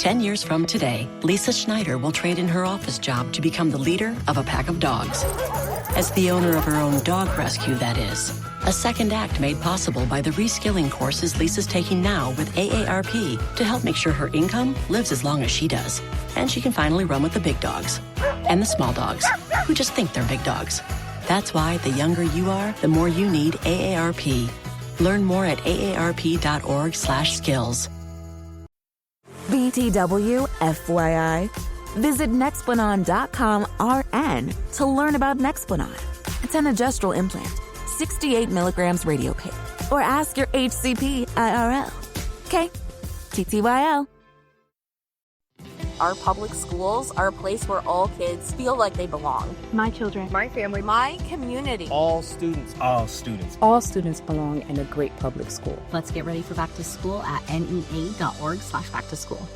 10 years from today, Lisa Schneider will trade in her office job to become the leader of a pack of dogs. As the owner of her own dog rescue, that is. A second act made possible by the reskilling courses Lisa's taking now with AARP to help make sure her income lives as long as she does. And she can finally run with the big dogs. And the small dogs, who just think they're big dogs. That's why the younger you are, the more you need AARP. Learn more at aarp.org/skills. BTW, FYI. Visit Nexplanon.com RN to learn about Nexplanon. It's an adjustable implant, 68 milligrams radiopaque. Or ask your HCP IRL. Okay, TTYL. Our public schools are a place where all kids feel like they belong. My children. My family. My community. All students. All students. All students belong in a great public school. Let's get ready for back to school at nea.org/backtoschool.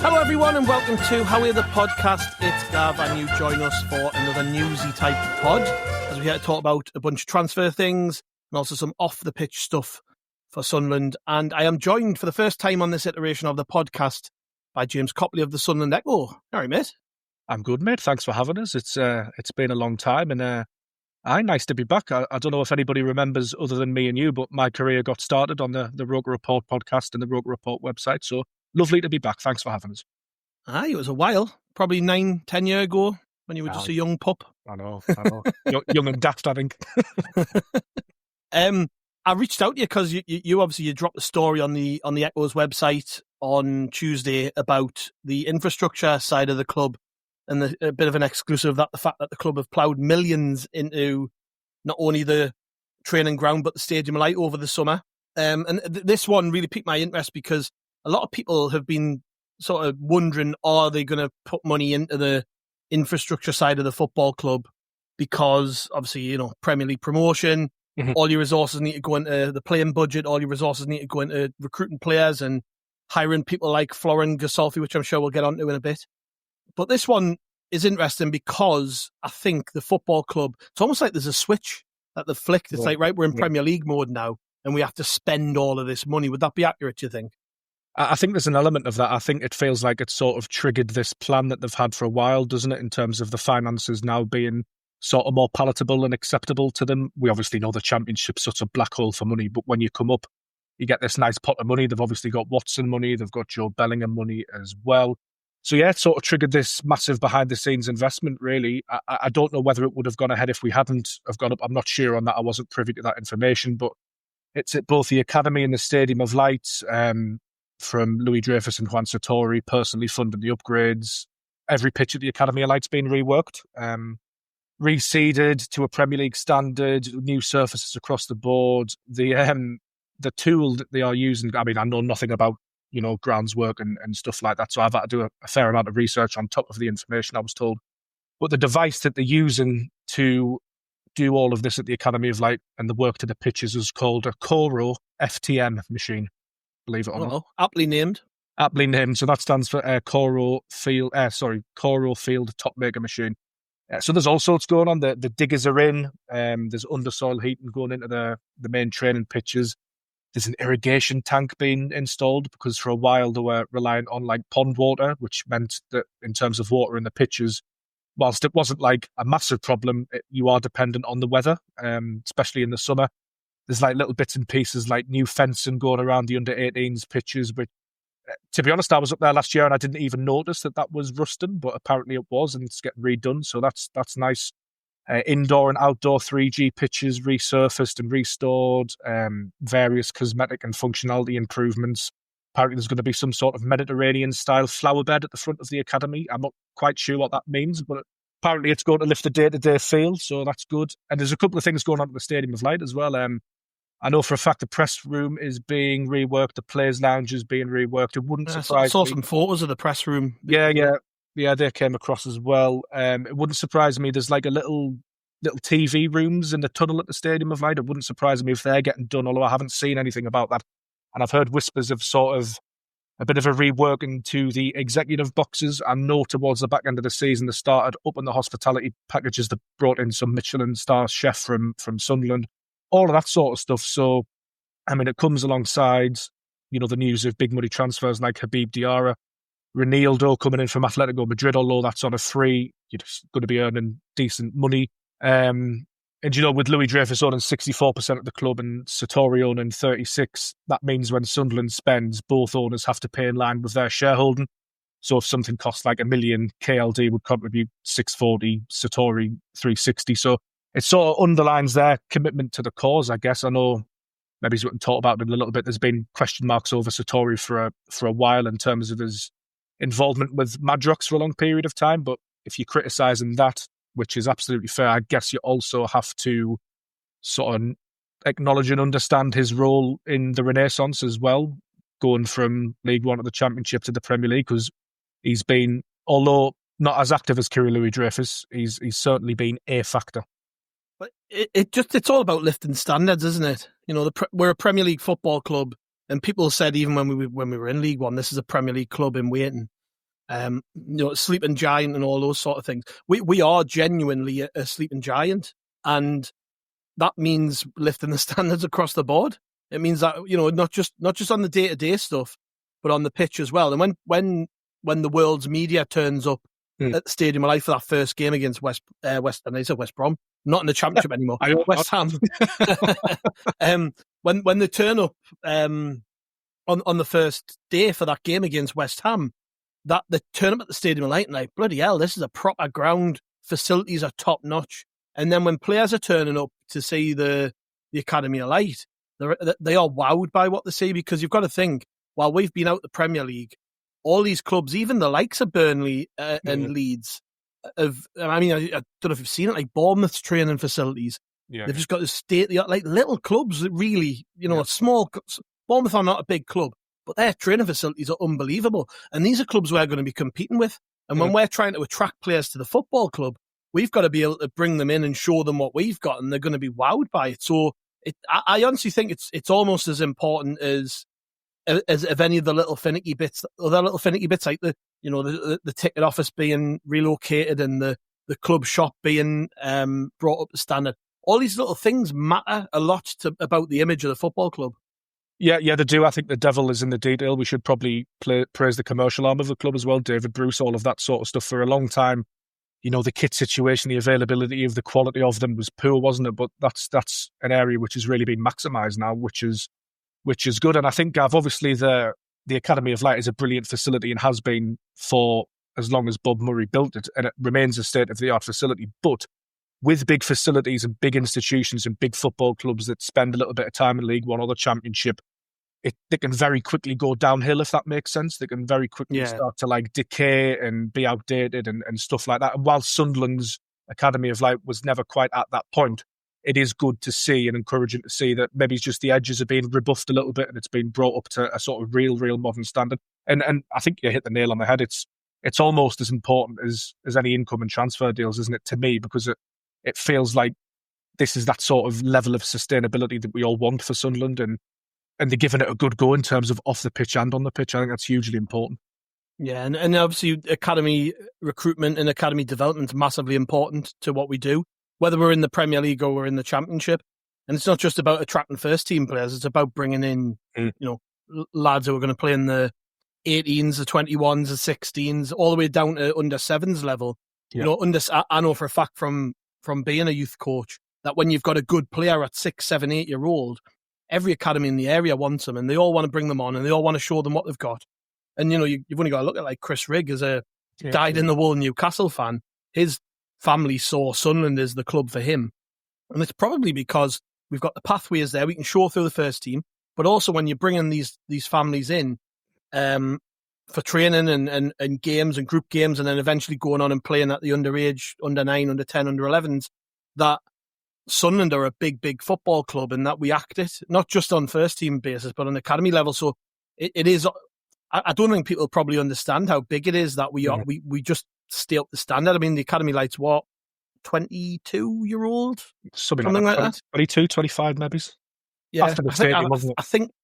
Hello everyone and welcome to How Are the Podcast. It's Gav and you join us for another newsy type pod as we're here to talk about a bunch of transfer things and also some off the pitch stuff for Sunderland. And I am joined for the first time on this iteration of the podcast by James Copley of the Sunderland Echo. How are you, mate? I'm good, mate. Thanks for having us. It's been a long time and nice to be back. I don't know if anybody remembers other than me and you, but my career got started on the Roker Report podcast and the Roker Report website. So lovely to be back. Thanks for having us. Aye, it was a while. Probably 9-10 years ago when you were just a young pup. I know. young and daft, I think. I reached out to you because you obviously dropped a story on the Echo's website on Tuesday about the infrastructure side of the club and a bit of an exclusive that the fact that the club have ploughed millions into not only the training ground but the Stadium of Light over the summer. This one really piqued my interest because a lot of people have been sort of wondering, are they going to put money into the infrastructure side of the football club? Because obviously, you know, Premier League promotion, all your resources need to go into the playing budget, all your resources need to go into recruiting players and hiring people like Florin Gasolfi, which I'm sure we'll get onto in a bit. But this one is interesting because I think the football club, it's almost like there's a switch that they've flicked. It's like, right, we're in Premier League mode now and we have to spend all of this money. Would that be accurate, do you think? I think there's an element of that. I think it feels like it's sort of triggered this plan that they've had for a while, doesn't it, in terms of the finances now being sort of more palatable and acceptable to them. We obviously know the Championship's such a black hole for money, but when you come up, you get this nice pot of money. They've obviously got Watson money. They've got Joe Bellingham money as well. So yeah, it sort of triggered this massive behind-the-scenes investment, really. I don't know whether it would have gone ahead if we hadn't have gone up. I'm not sure on that. I wasn't privy to that information, but it's at both the Academy and the Stadium of Light, from Louis Dreyfus and Juan Sartori, personally funding the upgrades. Every pitch at the Academy of Light's been reworked, reseeded to a Premier League standard, new surfaces across the board. The tool that they are using, I mean, I know nothing about, you know, grounds work and stuff like that, so I've had to do a fair amount of research on top of the information I was told. But the device that they're using to do all of this at the Academy of Light and the work to the pitches is called a Coro FTM machine. Believe it or not. Aptly named. So that stands for Coro Field Top Maker Machine. So there's all sorts going on. The diggers are in. There's undersoil heating going into the main training pitches. There's an irrigation tank being installed because for a while they were relying on like pond water, which meant that in terms of water in the pitches, whilst it wasn't like a massive problem, you are dependent on the weather, especially in the summer. There's like little bits and pieces like new fencing going around the under-18s pitches, but to be honest, I was up there last year and I didn't even notice that was rusting, but apparently it was and it's getting redone, so that's nice. Indoor and outdoor 3G pitches resurfaced and restored, various cosmetic and functionality improvements. Apparently there's going to be some sort of Mediterranean-style flower bed at the front of the academy. I'm not quite sure what that means, but apparently it's going to lift the day-to-day feel, so that's good. And there's a couple of things going on at the Stadium of Light as well. I know for a fact the press room is being reworked, the players' lounge is being reworked. It wouldn't surprise me. I saw some photos of the press room. Yeah, they came across as well. It wouldn't surprise me. There's like a little TV rooms in the tunnel at the Stadium of Light. It wouldn't surprise me if they're getting done, although I haven't seen anything about that. And I've heard whispers of sort of a bit of a reworking to the executive boxes. I know towards the back end of the season, they started up on the hospitality packages. They brought in some Michelin star chef from Sunderland, all of that sort of stuff. So, I mean, it comes alongside, the news of big money transfers like Habib Diarra, Ronaldo coming in from Atletico Madrid, although that's on a free, you're just going to be earning decent money. And, with Louis Dreyfus owning 64% of the club and Sartori owning 36%, that means when Sunderland spends, both owners have to pay in line with their shareholding. So if something costs like $1 million, KLD would contribute 640, Sartori 360. So it sort of underlines their commitment to the cause, I guess. I know maybe we can talk about it a little bit. There's been question marks over Sartori for a while in terms of his involvement with Madrox for a long period of time. But if you're criticising that, which is absolutely fair, I guess you also have to sort of acknowledge and understand his role in the Renaissance as well, going from League One to the Championship to the Premier League, because he's been, although not as active as Kiri Louis-Dreyfus, he's certainly been a factor. But it's all about lifting standards, isn't it? We're a Premier League football club, and people said even when we were in League One, this is a Premier League club in waiting. Sleeping giant and all those sort of things. We are genuinely a sleeping giant, and that means lifting the standards across the board. It means that not just on the day-to-day stuff, but on the pitch as well. And when the world's media turns up at the Stadium of Light for that first game against West Brom, not in the Championship anymore, West Ham. When they turn up on the first day for that game against West Ham, that they turn up at the Stadium of Light and like, bloody hell, this is a proper ground. Facilities are top notch. And then when players are turning up to see the Academy of Light, they are wowed by what they see, because you've got to think, while we've been out the Premier League, all these clubs, even the likes of Burnley and Leeds, I don't know if you've seen it, like Bournemouth's training facilities. Yeah. They've just got this state-of-the-art, like little clubs that really, small. Bournemouth are not a big club, but their training facilities are unbelievable. And these are clubs we're going to be competing with. And when we're trying to attract players to the football club, we've got to be able to bring them in and show them what we've got, and they're going to be wowed by it. So I honestly think it's almost as important as any of the little finicky bits, other little finicky bits like the ticket office being relocated and the club shop being brought up to standard. All these little things matter a lot about the image of the football club. Yeah, they do. I think the devil is in the detail. We should probably praise the commercial arm of the club as well, David Bruce, all of that sort of stuff. For a long time, the kit situation, the availability of the quality of them was poor, wasn't it? But that's an area which has really been maximised now, which is good. And I think, Gav, obviously the Academy of Light is a brilliant facility and has been for as long as Bob Murray built it, and it remains a state-of-the-art facility. But with big facilities and big institutions and big football clubs that spend a little bit of time in League One or the Championship, they can very quickly go downhill, if that makes sense. They can very quickly start to decay and be outdated and stuff like that. And while Sunderland's Academy of Light was never quite at that point, it is good to see and encouraging to see that maybe it's just the edges are being rebuffed a little bit and it's been brought up to a sort of real modern standard. And I think you hit the nail on the head. It's almost as important as any income and transfer deals, isn't it, to me, because it feels like this is that sort of level of sustainability that we all want for Sunderland, and they're giving it a good go in terms of off the pitch and on the pitch. I think that's hugely important. Yeah, and obviously academy recruitment and academy development is massively important to what we do, whether we're in the Premier League or we're in the Championship. And it's not just about attracting first-team players, it's about bringing in, lads who are going to play in the 18s, the 21s, the 16s, all the way down to under 7s level. Yeah. I know for a fact from being a youth coach that when you've got a good player at 6, 7, 8-year-old, every academy in the area wants them, and they all want to bring them on, and they all want to show them what they've got. And, you've only got to look at like Chris Rigg as a dyed-in-the-wool Newcastle fan. His family saw Sunderland as the club for him. And it's probably because we've got the pathways there. We can show through the first team, but also when you're bringing these families in for training and games and group games, and then eventually going on and playing at the underage, under 9, under 10, under 11s, that Sunderland are a big football club, and that we act it, not just on first team basis, but on academy level. So it is, I don't think people probably understand how big it is that we are, we just stay up the standard. I mean, the Academy Light's what, 22-year-old? Something like that. 22, 25 maybe. Yeah, after the stadium, wasn't it?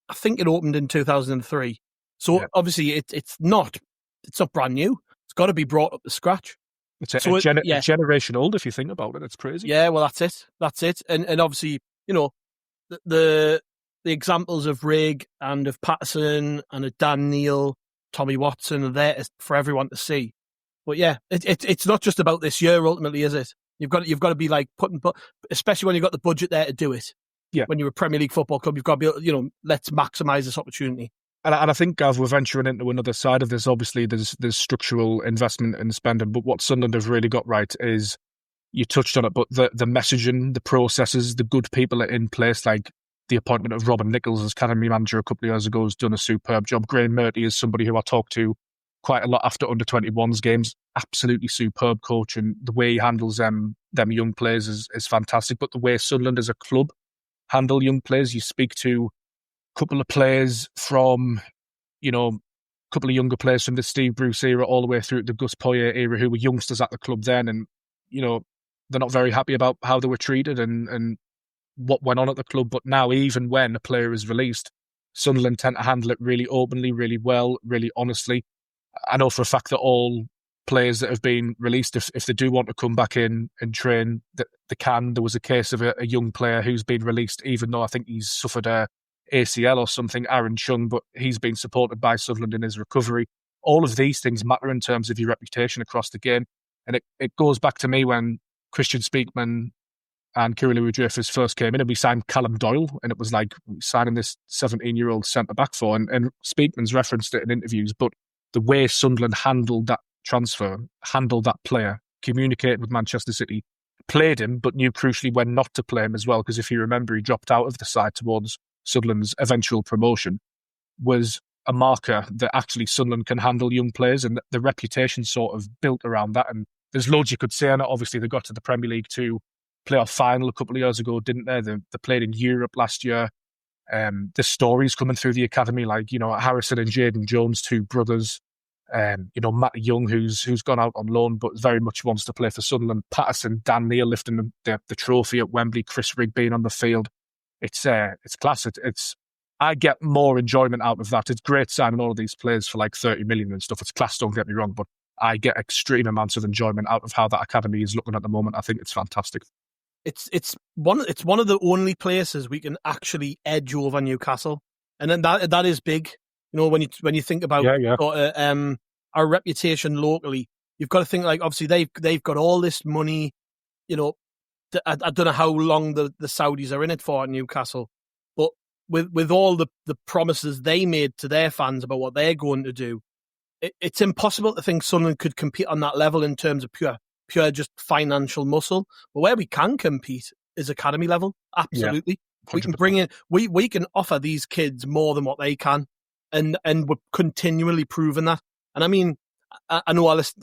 I think it opened in 2003. So obviously it's not brand new. It's got to be brought up to scratch. It's a generation old if you think about it. It's crazy. Yeah, well, that's it. And obviously, the examples of Rigg and of Patterson and of Dan Neil, Tommy Watson are there for everyone to see. But yeah, it's not just about this year ultimately, is it? You've got to be like especially when you've got the budget there to do it. Yeah. When you're a Premier League football club, you've got to be, let's maximise this opportunity. And I think, Gav, we're venturing into another side of this. Obviously, there's structural investment and spending, but what Sunderland have really got right is, you touched on it, but the messaging, the processes, the good people are in place, like the appointment of Robin Nichols as academy manager a couple of years ago has done a superb job. Graham Murty is somebody who I talked to quite a lot after under-21s games. Absolutely superb coach, and the way he handles them young players is fantastic. But the way Sunderland as a club handle young players, you speak to a couple of players from, a couple of younger players from the Steve Bruce era all the way through the Gus Poyet era who were youngsters at the club then, and, they're not very happy about how they were treated and what went on at the club. But now, even when a player is released, Sunderland tend to handle it really openly, really well, really honestly. I know for a fact that all players that have been released, if they do want to come back in and train, that they can. There was a case of a young player who's been released, even though I think he's suffered a ACL or something, Aaron Chung, but he's been supported by Sunderland in his recovery. All of these things matter in terms of your reputation across the game. And it goes back to me when Christian Speakman and Kirill Dreyfus first came in and we signed Callum Doyle, and it was like signing this 17-year-old centre-back for, and Speakman's referenced it in interviews, but the way Sunderland handled that transfer, handled that player, communicated with Manchester City, played him, but knew crucially when not to play him as well, because if you remember, he dropped out of the side towards Sunderland's eventual promotion, was a marker that actually Sunderland can handle young players, and the reputation sort of built around that. And there's loads you could say on it. Obviously, they got to the Premier League 2 playoff final a couple of years ago, didn't they? They played in Europe last year. The stories coming through the academy, like, Harrison and Jayden Jones, two brothers. Matt Young, who's gone out on loan, but very much wants to play for Sunderland. Patterson, Dan Neil lifting the trophy at Wembley, Chris Rigg being on the field. It's class. I get more enjoyment out of that. It's great signing all of these players for like 30 million and stuff. It's class, don't get me wrong, but I get extreme amounts of enjoyment out of how that academy is looking at the moment. I think it's fantastic. It's one of the only places we can actually edge over Newcastle, and then that is big. When you think about our reputation locally, you've got to think like, obviously they've got all this money. I don't know how long the Saudis are in it for at Newcastle, but with all the promises they made to their fans about what they're going to do, it's impossible to think Sunderland could compete on that level in terms of pure just financial muscle. But where we can compete is academy level. Absolutely. Yeah, we can bring in, we can offer these kids more than what they can. And we're continually proving that. And I mean, I know I listen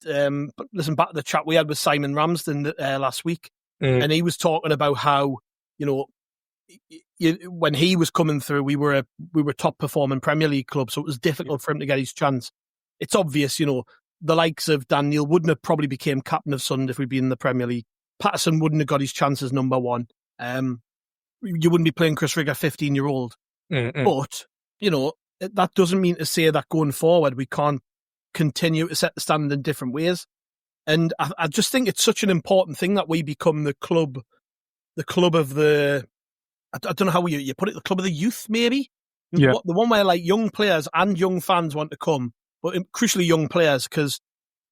back to the chat we had with Simon Ramsden last week, and he was talking about how, when he was coming through, we were top performing Premier League club, so it was difficult for him to get his chance. It's obvious, the likes of Dan Neil wouldn't have probably became captain of Sunderland if we'd been in the Premier League. Patterson wouldn't have got his chance as number one. You wouldn't be playing Chris Rigg, a 15-year-old. But that doesn't mean to say that going forward we can't continue to set the standard in different ways. And I just think it's such an important thing that we become the club of the, I don't know how you put it, the club of the youth, maybe? Yeah. The one where like young players and young fans want to come, but crucially young players, because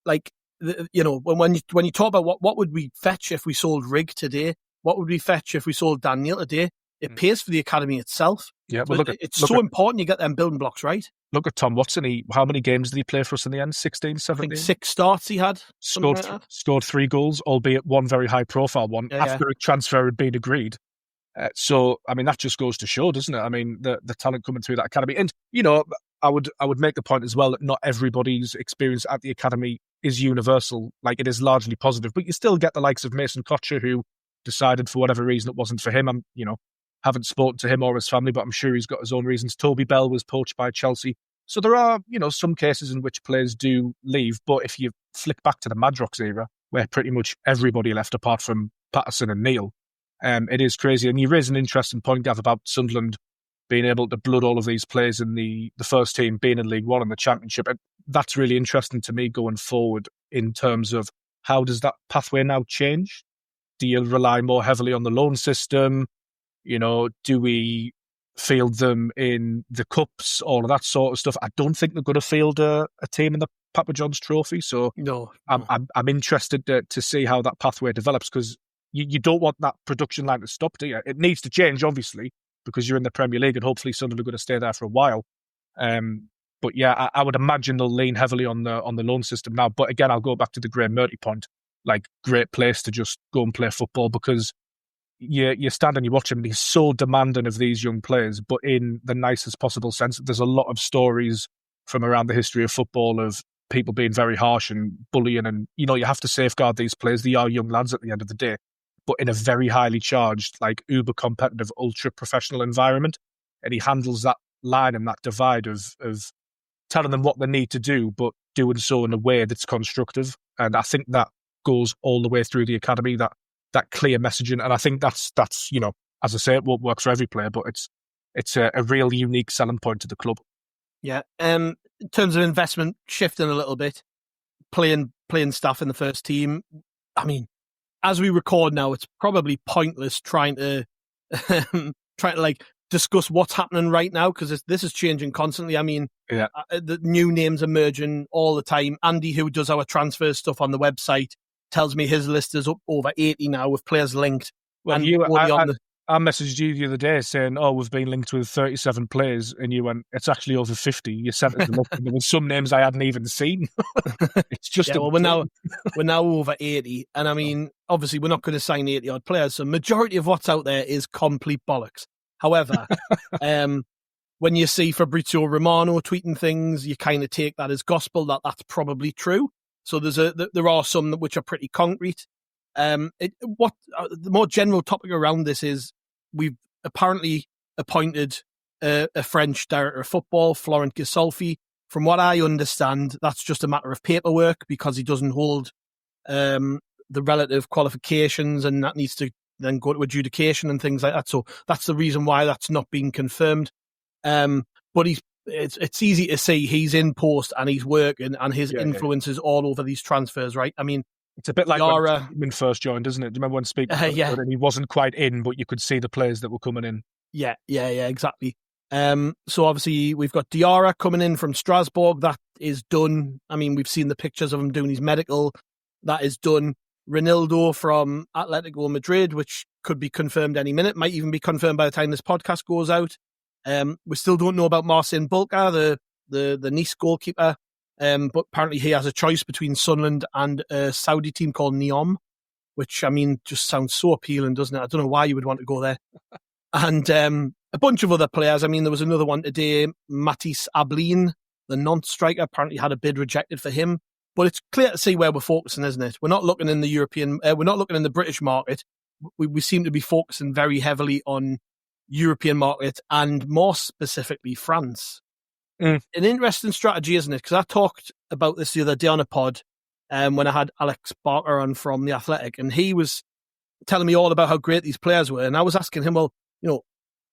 like, when you talk about what would we fetch if we sold Rigg today? What would we fetch if we sold Dan Neil today? It pays for the academy itself. Yeah, well, it's so important you get them building blocks right. Look at Tom Watson. How many games did he play for us in the end? 16, 17? I think 6 starts he had. Scored 3 goals, albeit one very high-profile one, after a transfer had been agreed. So, I mean, that just goes to show, doesn't it? I mean, the talent coming through that academy. And, I would make the point as well that not everybody's experience at the academy is universal. Like, it is largely positive. But you still get the likes of Mason Kocher, who decided for whatever reason it wasn't for him. Haven't spoken to him or his family, but I'm sure he's got his own reasons. Toby Bell was poached by Chelsea. So there are, some cases in which players do leave. But if you flick back to the Madrox era, where pretty much everybody left apart from Patterson and Neil, it is crazy. And you raise an interesting point, Gav, about Sunderland being able to blood all of these players in the first team, being in League One and the Championship. And that's really interesting to me going forward in terms of how does that pathway now change? Do you rely more heavily on the loan system? Do we field them in the cups, all of that sort of stuff? I don't think they're going to field a team in the Papa John's Trophy. So no. I'm interested to see how that pathway develops, because you don't want that production line to stop, do you? It needs to change, obviously, because you're in the Premier League and hopefully Sunderland are going to stay there for a while. But yeah, I would imagine they'll lean heavily on the loan system now. But again, I'll go back to the Graham Murty point. Like, great place to just go and play football, because you stand and you watch him and he's so demanding of these young players, but in the nicest possible sense. There's a lot of stories from around the history of football of people being very harsh and bullying, and you have to safeguard these players. They are young lads at the end of the day, but in a very highly charged, like, uber competitive, ultra professional environment. And he handles that line and that divide of telling them what they need to do, but doing so in a way that's constructive. And I think that goes all the way through the academy, that clear messaging. And I think that's as I say, it won't work for every player, but it's a real unique selling point to the club. Yeah. In terms of investment, shifting a little bit, playing staff in the first team. I mean, as we record now, it's probably pointless trying to like discuss what's happening right now, because this is changing constantly. I mean, the new names emerging all the time. Andy, who does our transfer stuff on the website, tells me his list is up over 80 now with players linked. Well, I messaged you the other day saying, we've been linked with 37 players, and you went, it's actually over 50. You sent us them up, and there were some names I hadn't even seen. It's just we're now over 80, and I mean, obviously we're not going to sign 80 odd players, so majority of what's out there is complete bollocks. However, when you see Fabrizio Romano tweeting things, you kind of take that as gospel that's probably true. So there are some which are pretty concrete. The more general topic around this is we've apparently appointed a French director of football, Florent Gisolfi. From what I understand, that's just a matter of paperwork, because he doesn't hold the relative qualifications, and that needs to then go to adjudication and things like that. So that's the reason why that's not being confirmed. But it's easy to see he's in post and he's working, and his influence is all over these transfers, right? I mean, it's a bit like when Speakman first joined, isn't it? Do you remember when Speakman and he wasn't quite in, but you could see the players that were coming in? Yeah, exactly. So obviously we've got Diarra coming in from Strasbourg. That is done. I mean, we've seen the pictures of him doing his medical. That is done. Ronaldo from Atletico Madrid, which could be confirmed any minute, might even be confirmed by the time this podcast goes out. We still don't know about Marcin Bulka, the Nice goalkeeper, but apparently he has a choice between Sunderland and a Saudi team called Neom, which, I mean, just sounds so appealing, doesn't it? I don't know why you would want to go there. And a bunch of other players. I mean, there was another one today, Matisse Ablin, the non-striker, apparently had a bid rejected for him. But it's clear to see where we're focusing, isn't it? We're not looking in the we're not looking in the British market. We seem to be focusing very heavily on European market, and more specifically France. An interesting strategy, isn't it? Because I talked about this the other day on a pod when I had Alex Barker on from The Athletic, and he was telling me all about how great these players were. And I was asking him, well,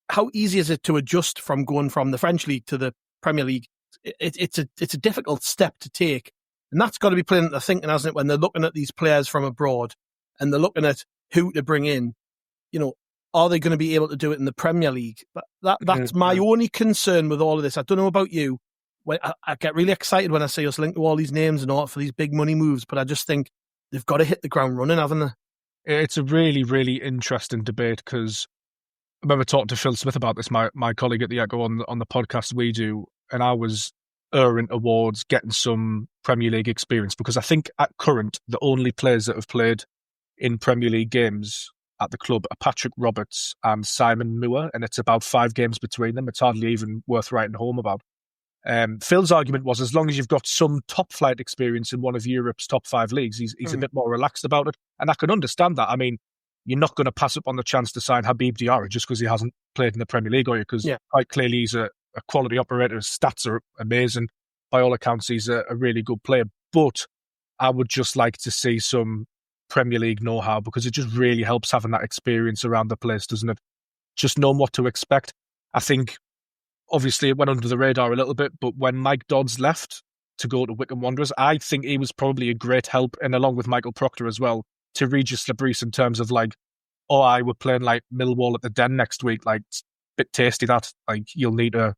how easy is it to adjust from going from the French league to the Premier League? It's a difficult step to take. And that's got to be playing into thinking, hasn't it, when they're looking at these players from abroad and they're looking at who to bring in. Are they going to be able to do it in the Premier League? That's my only concern with all of this. I don't know about you. I get really excited when I see us linked to all these names and all for these big money moves, but I just think they've got to hit the ground running, haven't they? It's a really, really interesting debate, because I remember talking to Phil Smith about this, my colleague at the Echo on the podcast we do, and I was erring towards getting some Premier League experience, because I think at current, the only players that have played in Premier League games at the club are Patrick Roberts and Simon Moore, and it's about 5 games between them. It's hardly even worth writing home about. Phil's argument was, as long as you've got some top flight experience in one of Europe's top 5 leagues, he's a bit more relaxed about it. And I can understand that. I mean, you're not going to pass up on the chance to sign Habib Diarra just because he hasn't played in the Premier League, are you? Because quite clearly he's a quality operator. His stats are amazing. By all accounts, he's a really good player. But I would just like to see some Premier League know-how, because it just really helps having that experience around the place, doesn't it? Just knowing what to expect. I think obviously it went under the radar a little bit, but when Mike Dodds left to go to Wycombe Wanderers, I think he was probably a great help, and along with Michael Proctor as well, to Regis Labrise in terms of like, oh, I were playing like Millwall at the Den next week, like it's a bit tasty that, like you'll need to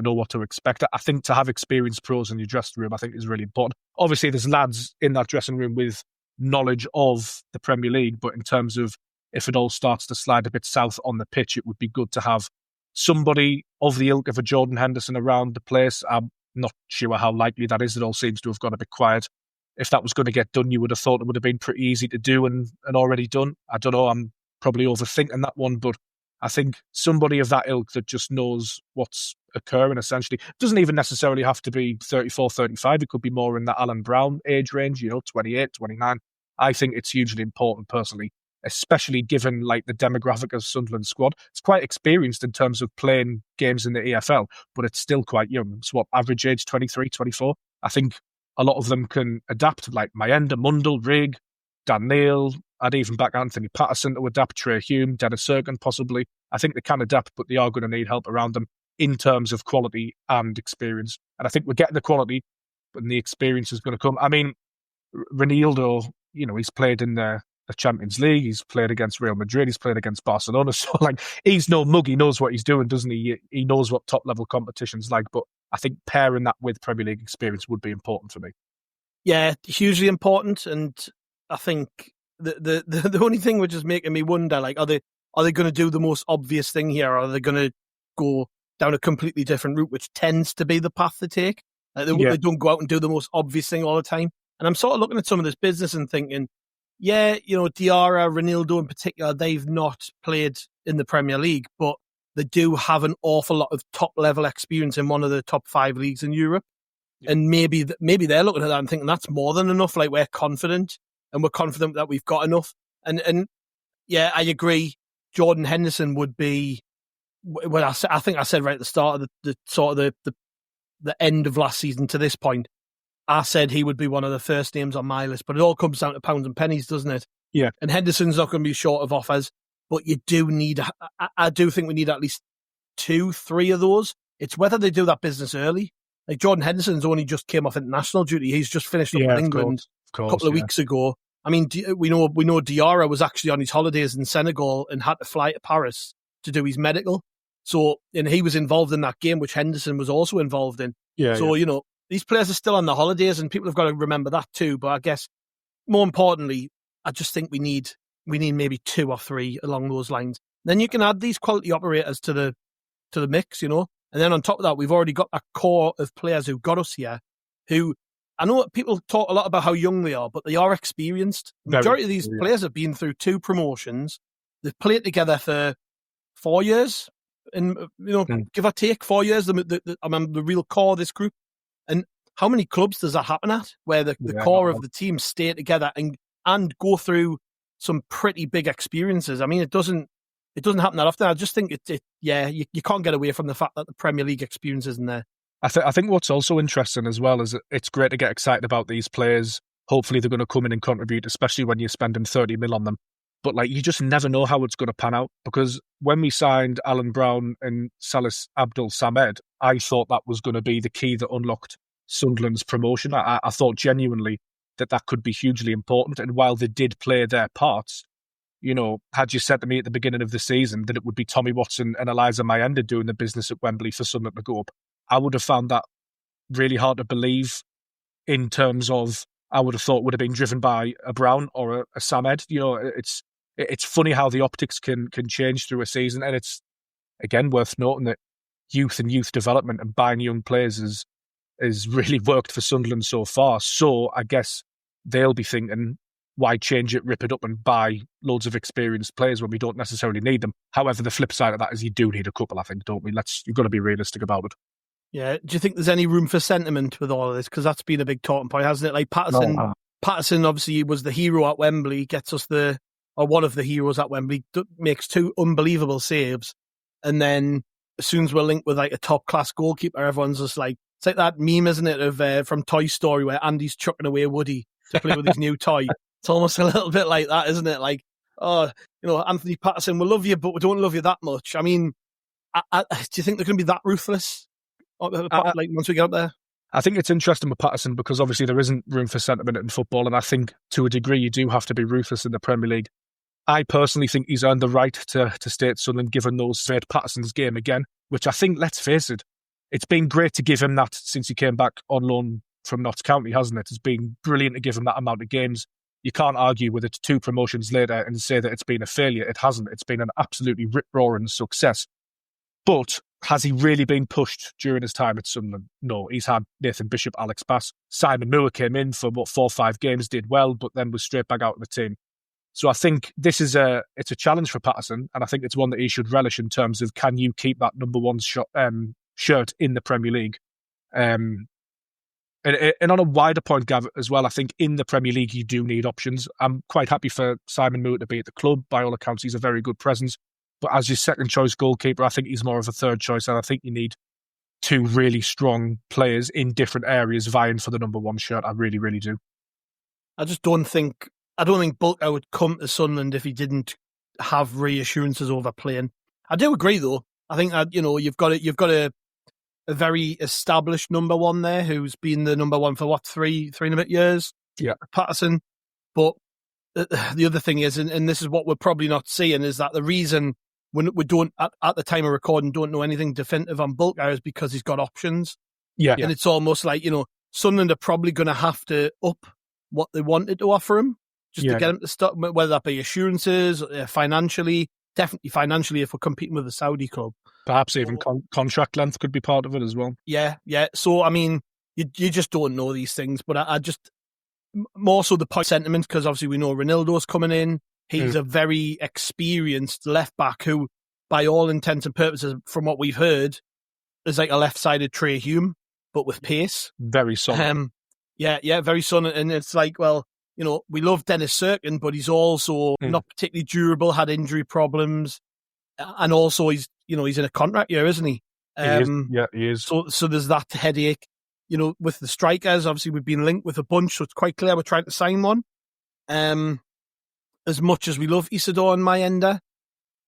know what to expect. I think to have experienced pros in your dressing room, I think is really important. Obviously, there's lads in that dressing room with knowledge of the Premier League, but in terms of if it all starts to slide a bit south on the pitch, it would be good to have somebody of the ilk of a Jordan Henderson around the place. I'm not sure how likely that is. It all seems to have gone a bit quiet. If that was going to get done, you would have thought it would have been pretty easy to do and already done. I don't know. I'm probably overthinking that one, but I think somebody of that ilk that just knows what's occurring, essentially. It doesn't even necessarily have to be 34, 35. It could be more in the Alan Brown age range, 28, 29. I think it's hugely important personally, especially given like the demographic of Sunderland's squad. It's quite experienced in terms of playing games in the EFL, but it's still quite young. It's average age 23, 24. I think a lot of them can adapt, like Mayenda, Mundell, Rigg, Dan Neil. I'd even back Anthony Patterson to adapt, Trey Hume, Dennis Serkin possibly. I think they can adapt, but they are going to need help around them in terms of quality and experience. And I think we're getting the quality, but the experience is going to come. I mean, Ronaldo, he's played in the Champions League, he's played against Real Madrid, he's played against Barcelona. So, like, he's no mug, he knows what he's doing, doesn't he? He knows what top-level competition's like, but I think pairing that with Premier League experience would be important for me. Yeah, hugely important, and I think the only thing which is making me wonder, like, are they going to do the most obvious thing here, or are they going to go down a completely different route, which tends to be the path they take? Like, they don't go out and do the most obvious thing all the time. And I'm sort of looking at some of this business and thinking, yeah, Diarra, Ronaldo in particular, they've not played in the Premier League, but they do have an awful lot of top-level experience in one of the top 5 leagues in Europe. Yeah. And maybe they're looking at that and thinking that's more than enough. Like, we're confident, and we're confident that we've got enough. And yeah, I agree. Jordan Henderson would be, well, I think I said right at the start of the end of last season to this point, I said he would be one of the first names on my list, but it all comes down to pounds and pennies, doesn't it? Yeah. And Henderson's not going to be short of offers, but you do need, I do think we need at least 2-3 of those. It's whether they do that business early. Like, Jordan Henderson's only just came off international duty. He's just finished up in England a couple of weeks ago. I mean, we know Diarra was actually on his holidays in Senegal and had to fly to Paris to do his medical. So, and he was involved in that game, which Henderson was also involved in. Yeah. So, these players are still on the holidays, and people have got to remember that too. But I guess more importantly, I just think we need maybe 2 or 3 along those lines. Then you can add these quality operators to the mix, And then on top of that, we've already got that core of players who got us here, who, I know people talk a lot about how young they are, but they are experienced. The majority of these players have been through 2 promotions. They've played together for 4 years, and give or take 4 years. The real core of this group. And how many clubs does that happen at, where the core of the team stay together and go through some pretty big experiences? I mean, it doesn't happen that often. I just think you can't get away from the fact that the Premier League experience isn't there. I think what's also interesting as well is it's great to get excited about these players. Hopefully they're going to come in and contribute, especially when you're spending 30 mil on them. But like, you just never know how it's going to pan out, because when we signed Alan Brown and Salis Abdul Samed, I thought that was going to be the key that unlocked Sunderland's promotion. I thought genuinely that could be hugely important. And while they did play their parts, had you said to me at the beginning of the season that it would be Tommy Watson and Eliza Mayenda doing the business at Wembley for Sunderland to go up, I would have found that really hard to believe, in terms of, I would have thought would have been driven by a Brown or a Samed. It's funny how the optics can change through a season, and it's, again, worth noting that youth and youth development and buying young players has really worked for Sunderland so far. So I guess they'll be thinking, why change it, rip it up and buy loads of experienced players when we don't necessarily need them? However, the flip side of that is you do need a couple, I think, don't we? You've got to be realistic about it. Yeah. Do you think there's any room for sentiment with all of this? Because that's been a big talking point, hasn't it? Like, Patterson obviously was the hero at Wembley, gets us one of the heroes at Wembley, makes 2 unbelievable saves. And then as soon as we're linked with like a top class goalkeeper, everyone's just like, it's like that meme, isn't it, of from Toy Story where Andy's chucking away Woody to play with his new toy. It's almost a little bit like that, isn't it? Like, Anthony Patterson, we love you, but we don't love you that much. I mean, Do you think they're going to be that ruthless? Like once we get up there? I think it's interesting with Patterson because obviously there isn't room for sentiment in football, and I think to a degree you do have to be ruthless in the Premier League. I personally think he's earned the right to stay at Sunderland given those straight Patterson's game again, which I think, let's face it, it's been great to give him that since he came back on loan from Notts County, hasn't it? It's been brilliant to give him that amount of games. You can't argue with it 2 promotions later and say that it's been a failure. It hasn't. It's been an absolutely rip-roaring success. But has he really been pushed during his time at Sunderland? No. He's had Nathan Bishop, Alex Bass. Simon Moore came in for 4 or 5 games, did well, but then was straight back out of the team. So I think this is it's a challenge for Patterson, and I think it's one that he should relish in terms of can you keep that number 1 shirt in the Premier League? And on a wider point, Gav, as well, I think in the Premier League you do need options. I'm quite happy for Simon Moore to be at the club. By all accounts, he's a very good presence. But as your second choice goalkeeper, I think he's more of a third choice, and I think you need 2 really strong players in different areas vying for the number 1 shirt. I really, really do. I don't think Bulker would come to Sunderland if he didn't have reassurances over playing. I do agree, though. I think that you've got a very established number 1 there who's been the number 1 for 3 and a bit years. Yeah, Patterson. But the other thing is, and this is what we're probably not seeing, is that the reason we don't at the time of recording don't know anything definitive on Bulker is because he's got options. Yeah, and it's almost like Sunderland are probably going to have to up what they wanted to offer him just to get him to stop, whether that be assurances, financially, definitely financially if we're competing with a Saudi club. Perhaps even contract length could be part of it as well. Yeah. So, I mean, you just don't know these things, but I just, more so the point sentiment, because obviously we know Ronaldo's coming in. He's a very experienced left-back who, by all intents and purposes, from what we've heard, is like a left-sided Trey Hume, but with pace. Very solid. Yeah, very solid. And it's like, well, we love Dennis Serkin, but he's also not particularly durable, had injury problems. And also he's in a contract year, isn't he? He is. So there's that headache. With the strikers, obviously we've been linked with a bunch, so it's quite clear we're trying to sign one. As much as we love Isidore and Mayenda,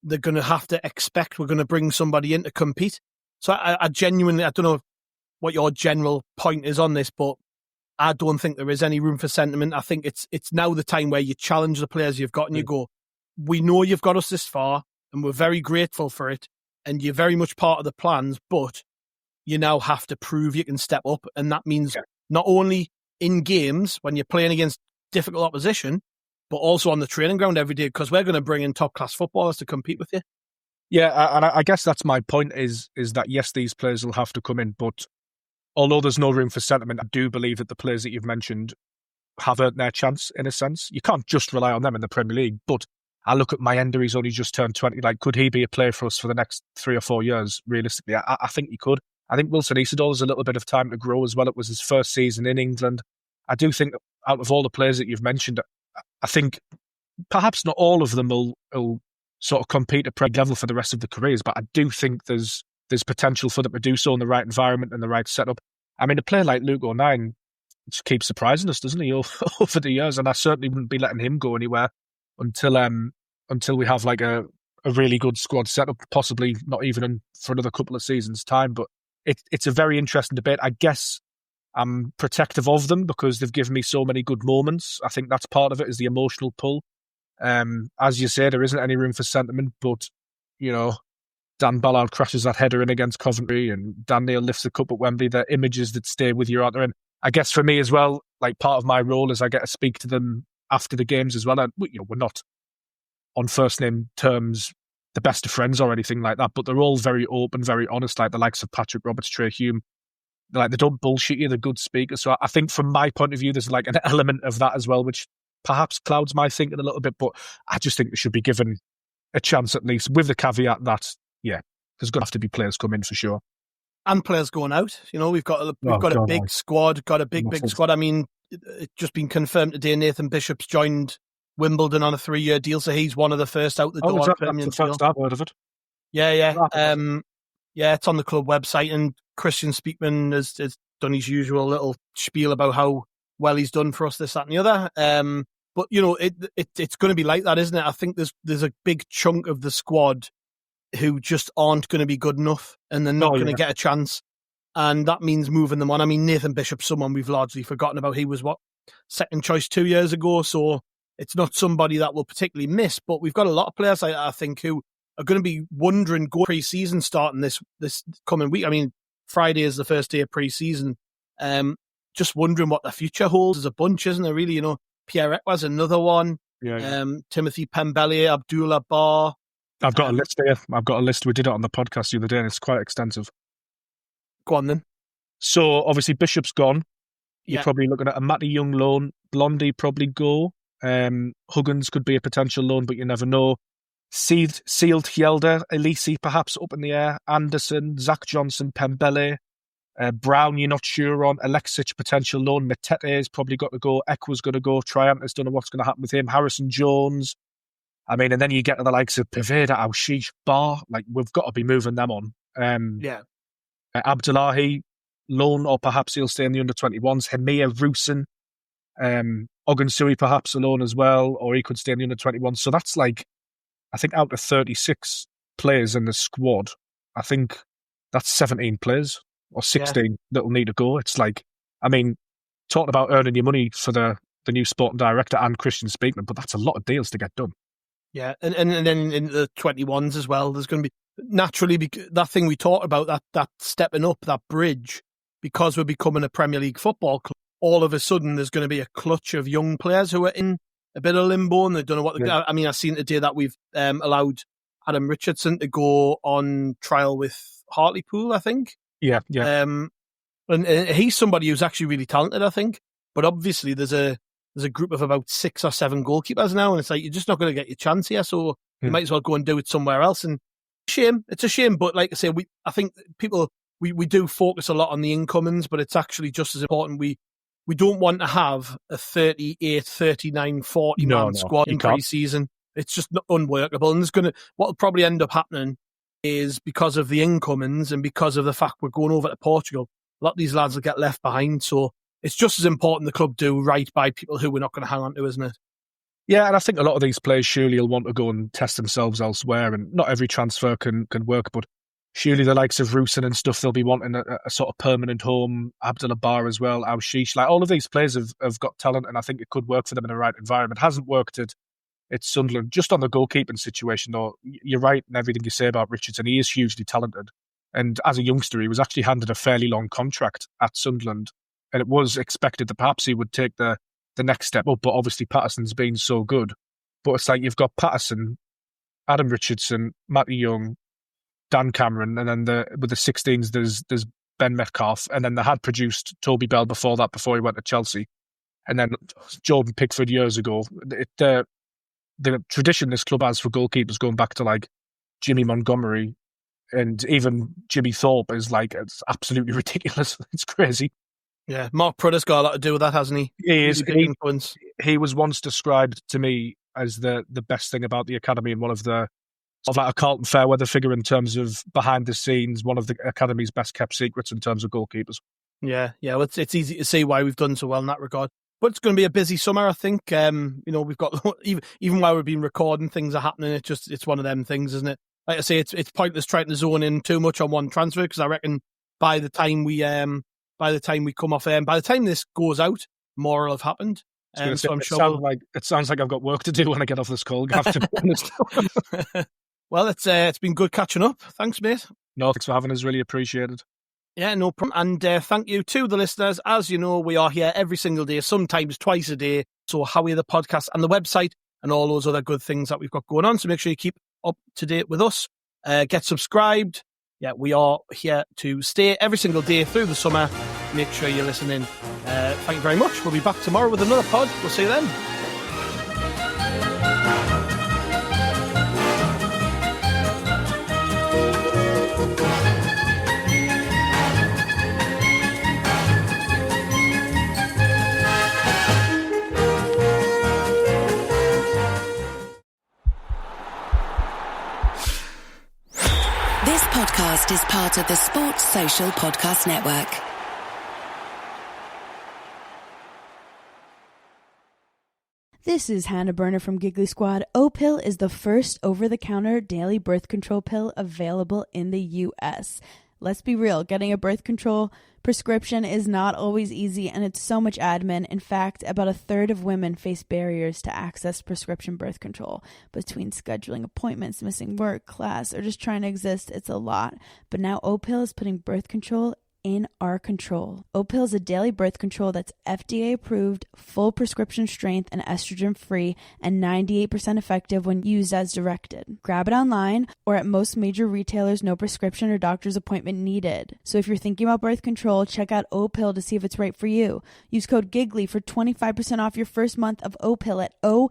they're going to have to expect we're going to bring somebody in to compete. So I genuinely, I don't know what your general point is on this, but I don't think there is any room for sentiment. I think it's now the time where you challenge the players you've got and you go, we know you've got us this far and we're very grateful for it and you're very much part of the plans, but you now have to prove you can step up. And that means not only in games when you're playing against difficult opposition, but also on the training ground every day, because we're going to bring in top-class footballers to compete with you. Yeah, and I guess that's my point is that, yes, these players will have to come in, but although there's no room for sentiment, I do believe that the players that you've mentioned have earned their chance, in a sense. You can't just rely on them in the Premier League, but I look at Mayenda, he's only just turned 20. Like, could he be a player for us for the next 3 or 4 years, realistically? I think he could. I think Wilson Isidore has a little bit of time to grow as well. It was his first season in England. I do think out of all the players that you've mentioned, I think perhaps not all of them will sort of compete at Premier level for the rest of their careers, but I do think there's potential for them to do so in the right environment and the right setup. I mean, a player like Luke O'Nien just keeps surprising us, doesn't he, over the years? And I certainly wouldn't be letting him go anywhere until we have like a really good squad setup, possibly not even for another couple of seasons' time. But it's a very interesting debate. I guess I'm protective of them because they've given me so many good moments. I think that's part of it, is the emotional pull. As you say, there isn't any room for sentiment, but, Dan Ballard crashes that header in against Coventry and Dan Neil lifts the cup at Wembley. They're images that stay with you out there. And I guess for me as well, like part of my role is I get to speak to them after the games as well. And, we're not on first name terms, the best of friends or anything like that, but they're all very open, very honest, like the likes of Patrick Roberts, Trey Hume. They don't bullshit you, they're good speakers. So I think from my point of view, there's like an element of that as well, which perhaps clouds my thinking a little bit, but I just think they should be given a chance at least, with the caveat that, there's going to have to be players come in for sure. And players going out. We've got a big squad, big squad. I mean, it's just been confirmed today, Nathan Bishop's joined Wimbledon on a 3-year deal, so he's one of the first out the door. That's the first I've heard of it. Yeah. It's on the club website, and Christian Speakman has done his usual little spiel about how well he's done for us, this, that, and the other. But it's going to be like that, isn't it? I think there's a big chunk of the squad who just aren't going to be good enough and they're not going to get a chance. And that means moving them on. I mean, Nathan Bishop's someone we've largely forgotten about. He was, second choice 2 years ago. So it's not somebody that we'll particularly miss. But we've got a lot of players, I think, who are going to be wondering, go pre-season starting this coming week. I mean, Friday is the first day of pre-season. Just wondering what the future holds. There's a bunch, isn't there, really? Pierre Ekwa's another one. Yeah. Timothy Pembele, Abdullah Bar. I've got a list here. I've got a list. We did it on the podcast the other day, and it's quite extensive. Go on, then. So, obviously, Bishop's gone. You're probably looking at a Matty Young loan. Blondie probably go. Huggins could be a potential loan, but you never know. Sealed Hjelde, Elise perhaps up in the air. Anderson, Zach Johnson, Pembele. Brown, you're not sure on. Alexic, potential loan. Matete has probably got to go. Ekwa's going to go. Triantis, don't know what's going to happen with him. Harrison Jones. I mean, and then you get to the likes of Paveda, Aushish, Bar. Like, we've got to be moving them on. Abdullahi, loan, or perhaps he'll stay in the under-21s. Hemir Rusin. Ogunsui, perhaps a loan as well, or he could stay in the under-21s. So that's like, I think out of 36 players in the squad, I think that's 17 players. Or 16 that'll need to go. It's like, I mean, talking about earning your money for the new sporting director and Christian Speakman, but that's a lot of deals to get done. Yeah, and then in the 21s as well, there's going to be, naturally, that thing we talked about, that stepping up, that bridge, because we're becoming a Premier League football club, all of a sudden there's going to be a clutch of young players who are in a bit of limbo and they don't know what I mean, I've seen today that we've allowed Adam Richardson to go on trial with Hartlepool, I think. Yeah. And he's somebody who's actually really talented, I think. But obviously, there's a group of about 6 or 7 goalkeepers now, and it's like you're just not going to get your chance here. So you might as well go and do it somewhere else. And it's a shame. But like I say, I think people we do focus a lot on the incomings, but it's actually just as important. We don't want to have a 38, 39, 40 man squad in pre-season. It's just unworkable. And what will probably end up happening is, because of the incomings and because of the fact we're going over to Portugal, a lot of these lads will get left behind. So it's just as important the club do right by people who we're not going to hang on to, isn't it? Yeah, and I think a lot of these players surely will want to go and test themselves elsewhere, and not every transfer can work, but surely the likes of Rusin and stuff, they'll be wanting a sort of permanent home. Abdullah Bar as well, Aushish. Like, all of these players have got talent, and I think it could work for them in the right environment. It hasn't worked at Sunderland. Just on the goalkeeping situation, though, you're right in everything you say about Richardson. He is hugely talented. And as a youngster, he was actually handed a fairly long contract at Sunderland. And it was expected that perhaps he would take the next step up. But obviously, Patterson's been so good. But it's like you've got Patterson, Adam Richardson, Matty Young, Dan Cameron. And then with the 16s, there's Ben Metcalfe. And then they had produced Toby Bell before that, before he went to Chelsea. And then Jordan Pickford years ago. The tradition this club has for goalkeepers, going back to like Jimmy Montgomery and even Jimmy Thorpe, is like, it's absolutely ridiculous. It's crazy. Yeah, Mark Prudder's got a lot to do with that, hasn't he? He is. He was once described to me as the best thing about the academy, and one of like a Carlton Fairweather figure in terms of behind the scenes, one of the academy's best kept secrets in terms of goalkeepers. Yeah. Well, it's easy to see why we've done so well in that regard. But it's going to be a busy summer, I think. We've got, even while we've been recording, things are happening. It's one of them things, isn't it? Like I say, it's pointless trying to zone in too much on one transfer, because I reckon by the time we come off air, by the time this goes out, more will have happened. So I'm sure it sounds like I've got work to do when I get off this call. I have to be honest. Well, it's been good catching up. Thanks, mate. No, thanks for having us. Really appreciated. Yeah, no problem. And thank you to the listeners. As you know, we are here every single day, sometimes twice a day. So Howie the podcast and the website and all those other good things that we've got going on. So make sure you keep up to date with us. Get subscribed. Yeah, we are here to stay every single day through the summer. Make sure you're listening. Thank you very much. We'll be back tomorrow with another pod. We'll see you then. This podcast is part of the Sports Social Podcast Network. This is Hannah Burner from Giggly Squad. O-Pill is the first over-the-counter daily birth control pill available in the U.S. Let's be real, getting a birth control prescription is not always easy, and it's so much admin. In fact, about a third of women face barriers to access prescription birth control. Between scheduling appointments, missing work, class, or just trying to exist, it's a lot. But now O-Pill is putting birth control in our control. O-Pill is a daily birth control that's FDA approved, full prescription strength, and estrogen free, and 98% effective when used as directed. Grab it online or at most major retailers, no prescription or doctor's appointment needed. So if you're thinking about birth control, check out O-Pill to see if it's right for you. Use code GIGGLY for 25% off your first month of O-Pill at OPILL.com.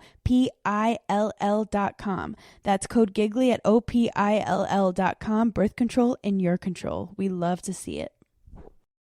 That's code GIGGLY at OPILL.com. Birth control in your control. We love to see it.